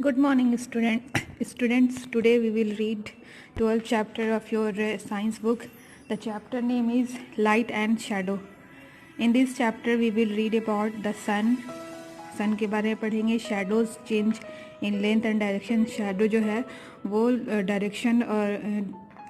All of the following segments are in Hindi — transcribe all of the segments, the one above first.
Good morning, students. Today we will read 12th chapter of your science book. The chapter name is Light and Shadow. In this chapter we will read about the sun. सन के बारे में पढ़ेंगे. Shadows change in length and direction. Shadow जो है वो डायरेक्शन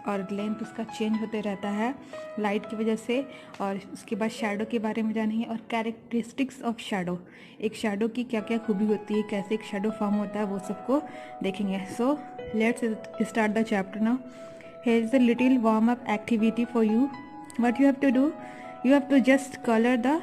और लेंथ उसका चेंज होते रहता है लाइट की वजह से. और उसके बाद शैडो के बारे में जानेंगे और कैरेक्टरिस्टिक्स ऑफ शैडो. एक शैडो की क्या क्या खूबी होती है, कैसे एक शैडो फॉर्म होता है, वो सबको देखेंगे. So let's start the chapter now. Here is a little warm up activity for you. What you have to do, you have to just color the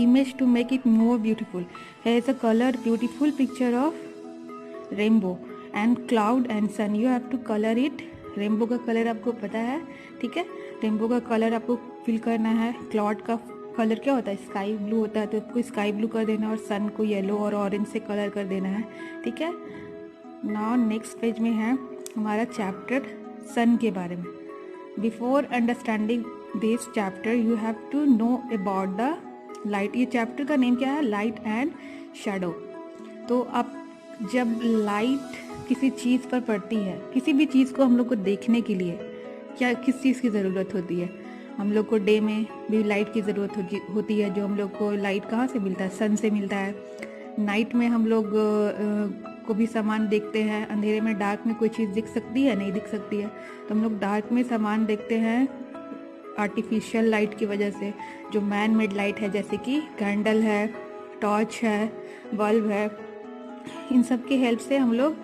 image to make it more beautiful. Here is a color beautiful picture of rainbow and cloud and sun. You have to color it. Rainbow का कलर आपको पता है, ठीक है. रेनबो का कलर आपको फिल करना है. क्लाउड का कलर क्या होता है, स्काई ब्लू होता है, तो आपको स्काई ब्लू कर देना है और सन को येलो और ऑरेंज से कलर कर देना है, ठीक है. नाउ नेक्स्ट पेज में है हमारा चैप्टर सन के बारे में. Before understanding this chapter you have to know about the light. ये चैप्टर का नेम क्या है, लाइट एंड शैडो. तो अब जब लाइट किसी चीज़ पर पड़ती है, किसी भी चीज़ को हम लोग को देखने के लिए क्या किस चीज़ की ज़रूरत होती है, हम लोग को डे में भी लाइट की ज़रूरत होती है. जो हम लोग को लाइट कहाँ से मिलता है, सन से मिलता है. नाइट में हम लोग को भी सामान देखते हैं. अंधेरे में डार्क में कोई चीज़ दिख सकती है, नहीं दिख सकती है. तो हम लोग डार्क में सामान देखते हैं आर्टिफिशियल लाइट की वजह से, जो मैन मेड लाइट है, जैसे कि कैंडल है, टॉर्च है, बल्ब है. इन सब की हेल्प से हम लोग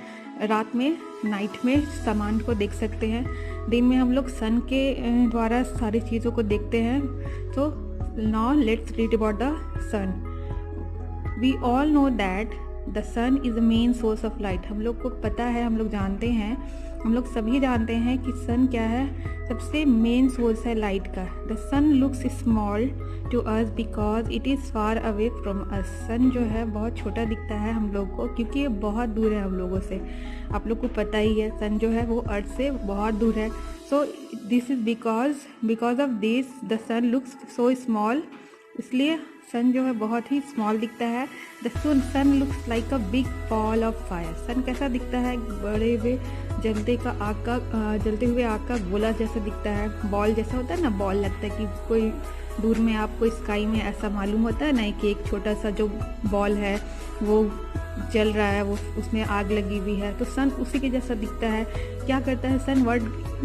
रात में, नाइट में सामान को देख सकते हैं. दिन में हम लोग सन के द्वारा सारी चीज़ों को देखते हैं. तो now let's read about the sun. We all know that the sun is the main source of light. हम लोग को पता है, हम लोग जानते हैं, हम लोग सभी जानते हैं कि सन क्या है, सबसे मेन सोर्स है लाइट का. The sun looks small to us because it is far away from us. Sun जो है बहुत छोटा दिखता है हम लोग को, क्योंकि ये बहुत दूर है हम लोगों से. आप लोग को पता ही है, सन जो है वो अर्थ से बहुत दूर है. So this is because of this the sun looks so small. इसलिए सन जो है बहुत ही स्मॉल दिखता है. The sun looks like a big ball of fire. Sun कैसा दिखता है, बड़े हुए जलते हुए आग का गोला जैसा दिखता है. बॉल जैसा होता है ना, बॉल लगता है कि कोई दूर में आपको स्काई में ऐसा मालूम होता है ना कि एक छोटा सा जो बॉल है वो जल रहा है, वो उसमें आग लगी हुई है. तो सन उसी के जैसा दिखता है. क्या करता है sun,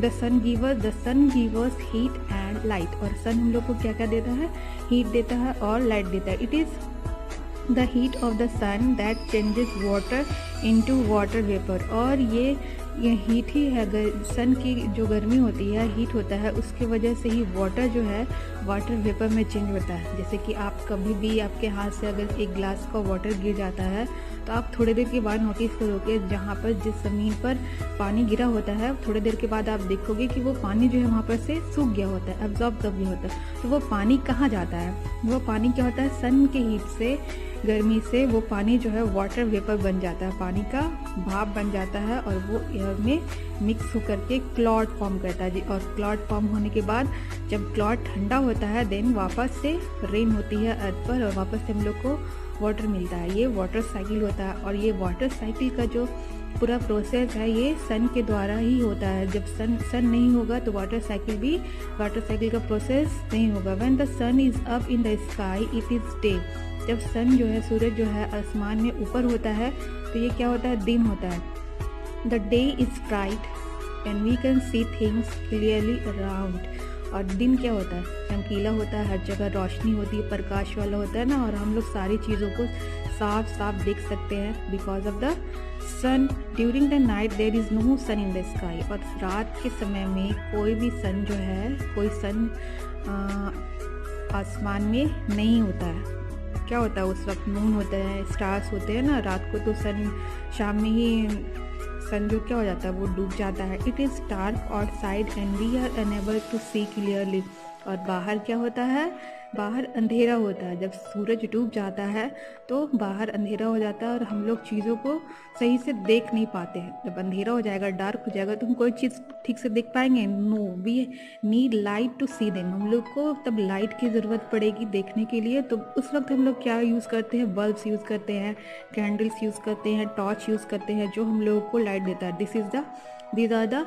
the sun gives heat and light. और सन हम लोग को क्या क्या देता है, हीट देता है और लाइट देता है. It is the heat of the sun that changes water into water vapour. और ये हीट ही है, सन की जो गर्मी होती है, हीट होता है, उसकी वजह से ही वाटर जो है वाटर वेपर में चेंज होता है. जैसे कि आप कभी भी आपके हाथ से अगर एक ग्लास का वाटर गिर जाता है तो आप थोड़ी देर के बाद नोटिस करोगे, जहाँ पर जिस ज़मीन पर पानी गिरा होता है, थोड़ी देर के बाद आप देखोगे कि वो पानी जो है वहाँ पर से सूख गया होता है, एब्जॉर्ब कर गया होता है. तो वो पानी कहाँ जाता है, वो पानी क्या होता है, सन के हीट से, गर्मी से वो पानी जो है वाटर वेपर बन जाता है, पानी का भाप बन जाता है और वो एयर में मिक्स होकर के क्लाउड फॉर्म करता है जी. और क्लाउड फॉर्म होने के बाद जब क्लाउड ठंडा होता है, देन वापस से रेन होती है अर्थ पर और वापस से हम लोग को वाटर मिलता है. ये वाटर साइकिल होता है. और ये वाटर साइकिल का जो पूरा प्रोसेस है ये सन के द्वारा ही होता है. जब सन नहीं होगा तो वाटर साइकिल का प्रोसेस नहीं होगा. When the sun is up in the sky it is day. जब सन जो है, सूरज जो है आसमान में ऊपर होता है तो ये क्या होता है, दिन होता है. The day is bright and we can see things clearly around. और दिन क्या होता है, चमकीला होता है, हर जगह रोशनी होती है, प्रकाश वाला होता है ना, और हम लोग सारी चीज़ों को साफ साफ देख सकते हैं because of the sun. During the night there is no sun in the sky. और रात के समय में कोई भी सन जो है, कोई सन आसमान में नहीं होता है. क्या होता है उस वक्त, मून होता है, स्टार्स होते हैं ना. रात को तो सन, शाम में ही सन जो क्या हो जाता है, वो डूब जाता है. It is dark outside and we are unable to see clearly. और बाहर क्या होता है, बाहर अंधेरा होता है, जब सूरज डूब जाता है तो बाहर अंधेरा हो जाता है और हम लोग चीज़ों को सही से देख नहीं पाते हैं। जब अंधेरा हो जाएगा, डार्क हो जाएगा, तो हम कोई चीज़ ठीक से देख पाएंगे? No, we need light to see them. हम लोग को तब लाइट की ज़रूरत पड़ेगी देखने के लिए। तो उस वक्त हम लोग क्या यूज़ करते हैं? बल्ब्स यूज़ करते हैं, कैंडल्स यूज़ करते हैं, टॉर्च यूज़ करते हैं, जो हम लोगों को लाइट देता है। These are the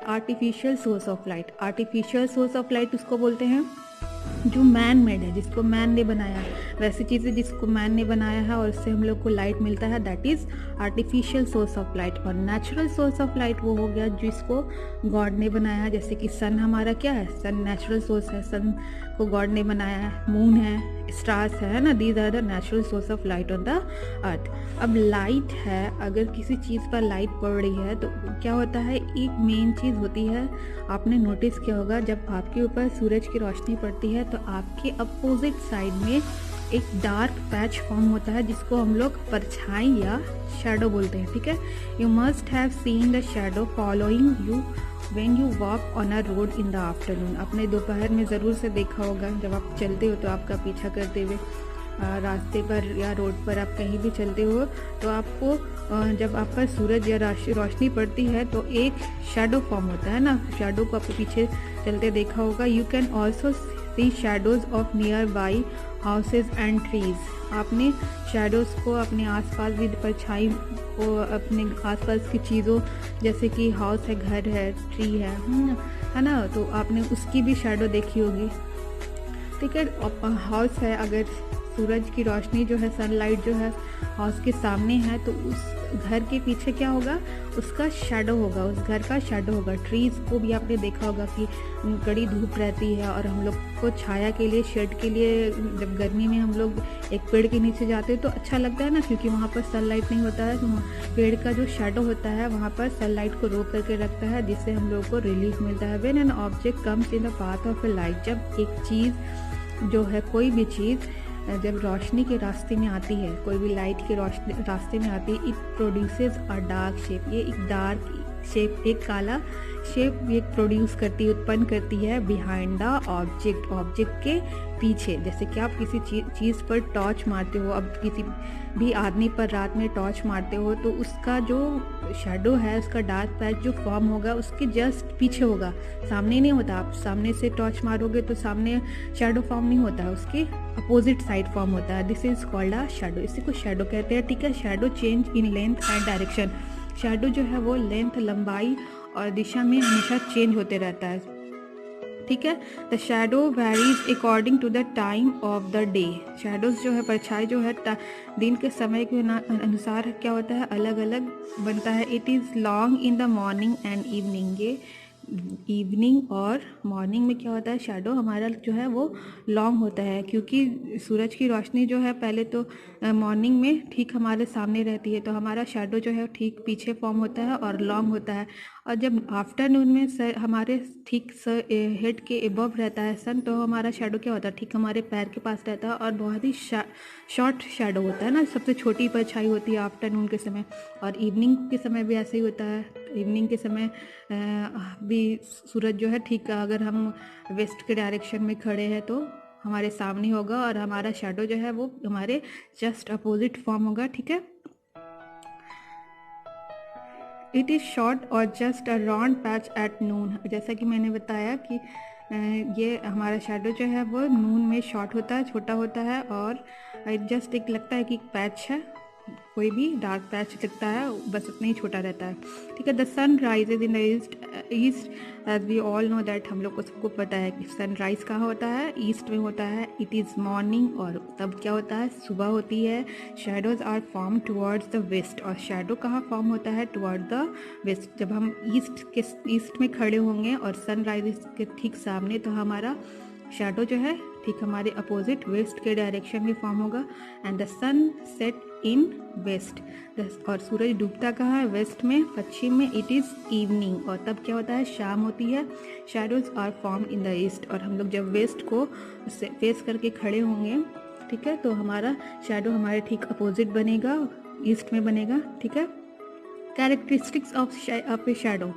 artificial source of light. Artificial source of light उसको बोलते हैं जो मैन मेड है, जिसको मैन ने बनाया है। वैसी चीज़ें जिसको मैन ने बनाया है और उससे हम लोग को लाइट मिलता है, that is artificial source of light. और नेचुरल सोर्स ऑफ लाइट वो हो गया जिसको गॉड ने बनाया है। जैसे कि सन हमारा क्या है? सन नेचुरल सोर्स है, सन को गॉड ने बनाया है। मून है, स्टार्स है ना, these are the natural source of light on the earth. अब लाइट है, अगर किसी चीज़ पर लाइट पड़ रही है तो क्या होता है? एक मेन चीज़ होती है, आपने नोटिस किया होगा, जब आपके ऊपर सूरज की रोशनी पड़ती है तो आपके अपोजिट साइड में एक डार्क पैच फॉर्म होता है जिसको हम लोग परछाई या शैडो बोलते हैं। ठीक है, you must have seen the shadow following you when you walk on a road in the afternoon. आपने दोपहर में ज़रूर से देखा होगा, जब आप चलते हो तो आपका पीछा करते हुए रास्ते पर या रोड पर आप कहीं भी चलते हो तो आपको जब आप पर सूरज या रोशनी पड़ती है तो एक शैडो फॉर्म होता है ना। शैडो को आपको पीछे चलते देखा होगा। You can also see shadows of near by houses and trees. आपने शैडोज़ को अपने आसपास भी, परछाई को अपने आसपास की चीज़ों, जैसे कि हाउस है, घर है, ट्री है ना, तो आपने उसकी भी शैडो देखी होगी। ठीक है, हाउस है, अगर सूरज की रोशनी जो है, सनलाइट जो है हाउस के सामने है तो उस घर के पीछे क्या होगा? उसका शैडो होगा, उस घर का शैडो होगा। ट्रीज़ को भी आपने देखा होगा कि कड़ी धूप रहती है और हम लोग को छाया के लिए, शेड के लिए, जब गर्मी में हम लोग एक पेड़ के नीचे जाते हैं तो अच्छा लगता है ना, क्योंकि वहाँ पर सनलाइट नहीं होता है। तो पेड़ का जो शैडो होता है वहाँ पर सनलाइट को रोक करके रखता है, जिससे हम लोग को रिलीफ मिलता है। When an object comes in the path of A light, जब एक चीज़ जो है, कोई भी चीज़ जब रोशनी के रास्ते में आती है, कोई भी लाइट के रास्ते में आती है, it produces a dark shape. ये एक डार्क शेप, एक काला शेप ये प्रोड्यूस करती, उत्पन्न करती है बिहाइंड द ऑब्जेक्ट के पीछे। जैसे कि आप किसी चीज़ पर टॉर्च मारते हो, अब किसी भी आदमी पर रात में टॉर्च मारते हो तो उसका जो शैडो है, उसका डार्क पैच जो फॉर्म होगा उसके जस्ट पीछे होगा, सामने नहीं होता। आप सामने से टॉर्च मारोगे तो सामने शैडो फॉर्म नहीं होता, उसके अपोजिट साइड फॉर्म होता है। This is called a shadow, इसी को शैडो कहते हैं। ठीक है, shadow change in length and direction. Shadow जो है वो लेंथ, लंबाई और दिशा में हमेशा चेंज होते रहता है। ठीक है, the shadow varies according to the time of the day. Shadows जो है, परछाई जो है, दिन के समय के अनुसार क्या होता है? अलग अलग बनता है। It is long in the morning and evening. ये इवनिंग और मॉर्निंग में क्या होता है? शैडो हमारा जो है वो लॉन्ग होता है, क्योंकि सूरज की रोशनी जो है पहले तो मॉर्निंग में ठीक हमारे सामने रहती है, तो हमारा शैडो जो है ठीक पीछे फॉर्म होता है और लॉन्ग होता है। और जब आफ्टरनून में हमारे ठीक हेड के एबव रहता है सन, तो हमारा शैडो क्या होता है? ठीक हमारे पैर के पास रहता है और बहुत ही शॉर्ट शैडो होता है ना, सबसे छोटी परछाई होती है आफ्टरनून के समय। और इवनिंग के समय भी ऐसे ही होता है। इवनिंग के समय भी सूरज जो है ठीक, अगर हम वेस्ट के डायरेक्शन में खड़े हैं तो हमारे सामने होगा और हमारा शैडो जो है वो हमारे जस्ट अपोजिट फॉर्म होगा। ठीक है, इट इज़ शॉर्ट और just a round patch at noon. जैसा कि मैंने बताया कि ये हमारा शैडो जो है वो नून में शॉर्ट होता है, छोटा होता है, और जस्ट एक लगता है कि एक पैच है, कोई भी डार्क पैच दिखता है, बस उतना ही छोटा रहता है। ठीक है, the sun rises in the east as we all know that. हम लोग को सबको पता है कि सनराइज कहाँ होता है? ईस्ट में होता है। इट इज़ मॉर्निंग, और तब क्या होता है? सुबह होती है। Shadows are form towards the west, और शैडो कहाँ फॉर्म होता है? Toward the west. जब हम ईस्ट में खड़े होंगे और सनराइज के ठीक सामने, तो हमारा शैडो जो है ठीक हमारे अपोजिट वेस्ट के डायरेक्शन में फॉर्म होगा। And the sun set in west, और सूरज डूबता कहाँ है? वेस्ट में, पश्चिम में। इट इज़ इवनिंग, और तब क्या होता है? शाम होती है। Shadows are form in the east, और हम लोग जब वेस्ट को फेस करके खड़े होंगे, ठीक है, तो हमारा शैडो हमारे ठीक अपोजिट बनेगा, ईस्ट में बनेगा। ठीक है, कैरेक्टरिस्टिक्स ऑफ ए शैडो।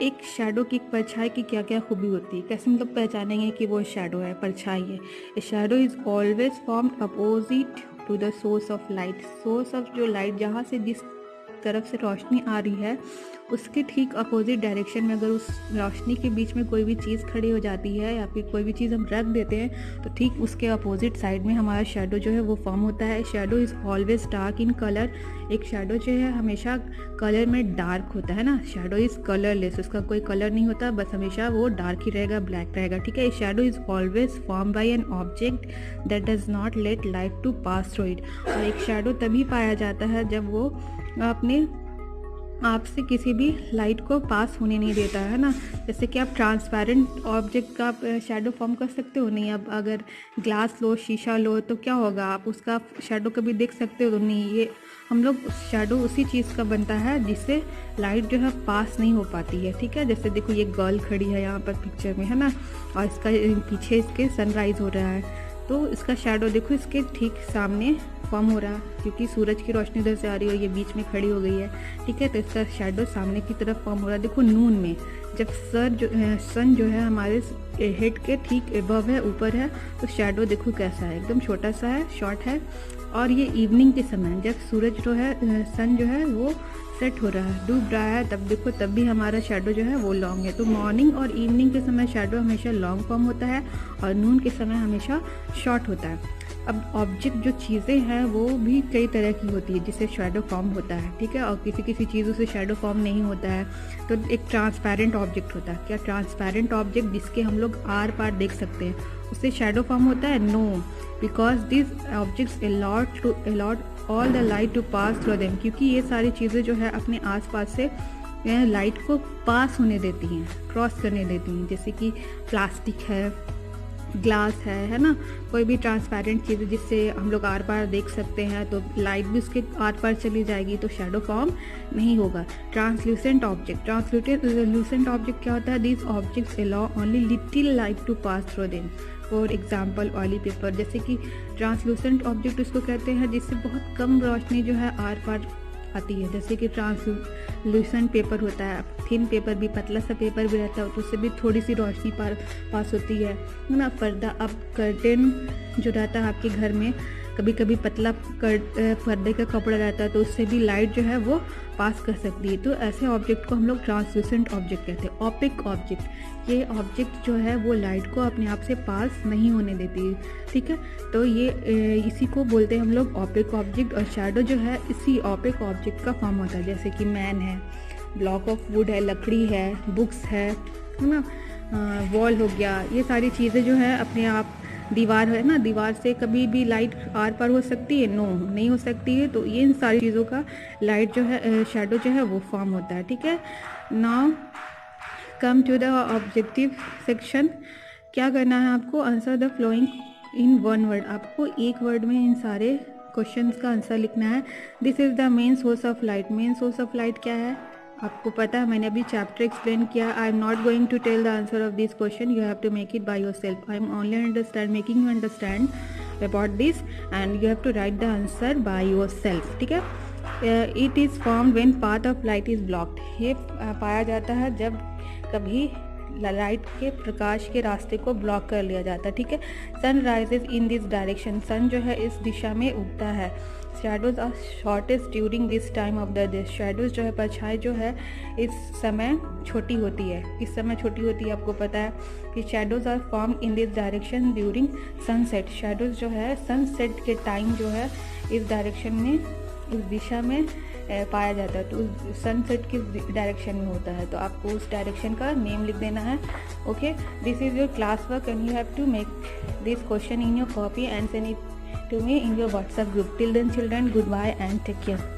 एक शैडो की, एक परछाई की क्या क्या खूबी होती है, कैसे मतलब पहचानेंगे कि वो शैडो है, परछाई है। A shadow is always formed opposite to the source of light. Source of जो लाइट, जहाँ से जिस तरफ से रोशनी आ रही है उसके ठीक अपोजिट डायरेक्शन में अगर उस रोशनी के बीच में कोई भी चीज़ खड़ी हो जाती है या फिर कोई भी चीज़ हम रख देते हैं तो ठीक उसके अपोजिट साइड में हमारा शेडो जो है वो फॉर्म होता है। Shadow is always dark in colour. एक शेडो जो है हमेशा कलर में डार्क होता है ना। शेडो इज़ कलरलेस, उसका कोई कलर नहीं होता, बस हमेशा वो डार्क ही रहेगा, ब्लैक रहेगा, ठीक है। Shadow is always form by an object that does not let light to pass through it. और एक शेडो तभी पाया जाता है जब वो अपने आप से किसी भी लाइट को पास होने नहीं देता है ना। जैसे कि आप ट्रांसपेरेंट ऑब्जेक्ट का शेडो फॉर्म कर सकते हो नहीं। अब अगर ग्लास लो, शीशा लो तो क्या होगा, आप उसका शेडो कभी देख सकते हो तो नहीं। ये हम लोग शेडो उसी चीज़ का बनता है जिससे लाइट जो है पास नहीं हो पाती है, ठीक है। जैसे देखो ये गर्ल खड़ी है यहाँ पर पिक्चर में, है ना, और इसका पीछे इसके सनराइज़ हो रहा है तो इसका शेडो देखो इसके ठीक सामने फॉर्म हो रहा है क्योंकि सूरज की रोशनी इधर से आ रही है और ये बीच में खड़ी हो गई है, ठीक है। तो इसका शेडो सामने की तरफ फॉर्म हो रहा है। देखो नून में जब सन जो है हमारे हेड के ठीक एबव है, ऊपर है, तो शेडो देखो कैसा है, एकदम छोटा सा है, शॉर्ट है। और ये इवनिंग के समय जब सूरज जो है, सन जो है वो सेट हो रहा है, डूब रहा है, तब देखो तब भी हमारा शेडो जो है वो लॉन्ग है। तो मॉर्निंग और इवनिंग के समय शेडो हमेशा लॉन्ग फॉर्म होता है और नून के समय हमेशा शॉर्ट होता है। अब ऑब्जेक्ट जो चीज़ें हैं वो भी कई तरह की होती है जिससे शेडो फॉर्म होता है, ठीक है। और किसी किसी चीज़ों से शेडो फॉर्म नहीं होता है। तो एक ट्रांसपेरेंट ऑब्जेक्ट होता है। क्या ट्रांसपेरेंट ऑब्जेक्ट जिसके हम लोग आर पार देख सकते हैं उससे शेडो फॉर्म होता है? No, because this objects allowed all the light to pass through them. क्योंकि ये सारी चीज़ें जो है अपने आसपास से लाइट को पास होने देती हैं, क्रॉस करने देती हैं। जैसे कि प्लास्टिक है, ग्लास है ना, कोई भी ट्रांसपेरेंट चीज़ जिससे हम लोग आर पार देख सकते हैं तो लाइट भी उसके आर पार चली जाएगी तो शेडो फॉर्म नहीं होगा। ट्रांसल्यूसेंट ऑब्जेक्ट ऑब्जेक्ट क्या होता है? This objects allow only little light to pass through them. For example oily paper, जैसे कि ट्रांसलूसेंट ऑब्जेक्ट उसको कहते हैं जिससे बहुत कम रोशनी जो है आर पार आती है। जैसे कि ट्रांसलूसेंट पेपर होता है, थिन पेपर भी, पतला सा पेपर भी रहता है तो उससे भी थोड़ी सी रोशनी पास होती है ना। पर्दा, अब कर्टेन जो रहता है आपके घर में, कभी कभी पतला पर्दे का कपड़ा रहता है तो उससे भी लाइट जो है वो पास कर सकती है। तो ऐसे ऑब्जेक्ट को हम लोग ट्रांसलूसेंट ऑब्जेक्ट कहते हैं। ओपेक ऑब्जेक्ट, ये ऑब्जेक्ट जो है वो लाइट को अपने आप से पास नहीं होने देती, ठीक है। तो ये इसी को बोलते हैं हम लोग ओपेक ऑब्जेक्ट। और शेडो जो है इसी ओपेक ऑब्जेक्ट का फॉर्म होता है। जैसे कि मैन है, ब्लॉक ऑफ वुड है, लकड़ी है, बुक्स है ना, वॉल हो गया, ये सारी चीज़ें जो है अपने आप, दीवार है ना, दीवार से कभी भी लाइट आर पार हो सकती है? नो, नहीं हो सकती है। तो ये इन सारी चीज़ों का लाइट जो है, शेडो जो है वो फॉर्म होता है, ठीक है। Now come to the objective section. क्या करना है आपको? Answer the following in one word. आपको एक वर्ड में इन सारे क्वेश्चंस का आंसर लिखना है। This is the main source of light. Main source of light क्या है आपको पता है, मैंने अभी चैप्टर एक्सप्लेन किया। I am not going to tell the answer of this question, you have to make it by yourself. I am only making you understand about this and you have to write the answer by yourself, ठीक है। It is formed when path of light is blocked. ये पाया जाता है जब कभी लाइट के प्रकाश के रास्ते को ब्लॉक कर लिया जाता है, ठीक है। Sun rises in this direction, sun जो है इस दिशा में उगता है। Shadows are shortest during this time of the day. Shadows जो है, परछाई जो है इस समय छोटी होती है। इस समय छोटी होती है, आपको पता है कि shadows are form in this direction during sunset. Shadows जो है सनसेट के टाइम जो है इस डायरेक्शन में, इस दिशा में पाया जाता है। तो सनसेट किस डायरेक्शन में होता है तो आपको उस डायरेक्शन का नेम लिख देना है, okay. This is your class work and you have to make this question in your copy and send it to me in your WhatsApp group. Till then children, goodbye and take care.